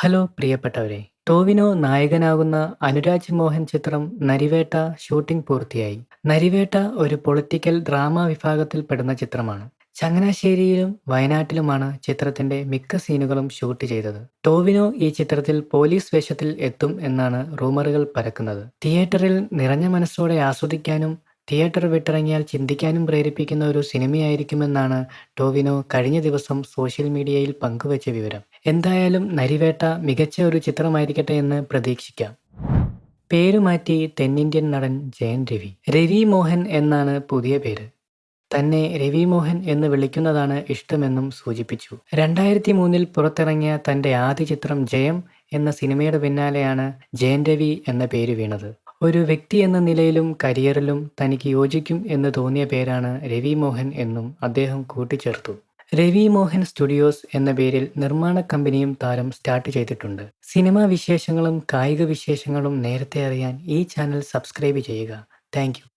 Hello പ്രിയപ്പെട്ടവരെ, ടോവിനോ നായകനാകുന്ന അനുരാജ് മോഹൻ ചിത്രം നരിവേട്ട ഷൂട്ടിംഗ് പൂർത്തിയായി. നരിവേട്ട ഒരു പൊളിറ്റിക്കൽ ഡ്രാമ വിഭാഗത്തിൽപ്പെടുന്ന ചിത്രമാണ്. ചങ്ങനാശ്ശേരിയിലും വയനാട്ടിലുമാണ് ചിത്രത്തിന്റെ മിക്ക സീനുകളും ഷൂട്ട് ചെയ്തത്. ടോവിനോ ഈ ചിത്രത്തിൽ പോലീസ് വേഷത്തിൽ എത്തും എന്നാണ് റൂമറുകൾ പരക്കുന്നത്. തിയേറ്ററിൽ നിറഞ്ഞ മനസ്സോടെ ആസ്വദിക്കാനും തിയേറ്റർ വിട്ടിറങ്ങിയാൽ ചിന്തിക്കാനും പ്രേരിപ്പിക്കുന്ന ഒരു സിനിമയായിരിക്കുമെന്നാണ് ടോവിനോ കഴിഞ്ഞ ദിവസം സോഷ്യൽ മീഡിയയിൽ പങ്കുവച്ച വിവരം. എന്തായാലും നരിവേട്ട മികച്ച ഒരു ചിത്രമായിരിക്കട്ടെ എന്ന് പ്രതീക്ഷിക്കാം. പേരുമാറ്റി തെന്നിന്ത്യൻ നടൻ ജയൻ രവി. രവി മോഹൻ എന്നാണ് പുതിയ പേര്. തന്നെ രവി മോഹൻ എന്ന് വിളിക്കുന്നതാണ് ഇഷ്ടമെന്നും സൂചിപ്പിച്ചു. 2003 പുറത്തിറങ്ങിയ തന്റെ ആദ്യ ചിത്രം ജയം എന്ന സിനിമയുടെ പിന്നാലെയാണ് ജയൻ രവി എന്ന പേര് വീണത്. ഒരു വ്യക്തി എന്ന നിലയിലും കരിയറിലും തനിക്ക് യോജിക്കും എന്ന് തോന്നിയ പേരാണ് രവി മോഹൻ എന്നും അദ്ദേഹം കൂട്ടിച്ചേർത്തു. രവി മോഹൻ സ്റ്റുഡിയോസ് എന്ന പേരിൽ നിർമ്മാണ കമ്പനിയും താരം സ്റ്റാർട്ട് ചെയ്തിട്ടുണ്ട്. സിനിമാ വിശേഷങ്ങളും കായിക വിശേഷങ്ങളും നേരത്തെ അറിയാൻ ഈ ചാനൽ സബ്സ്ക്രൈബ് ചെയ്യുക. Thank you.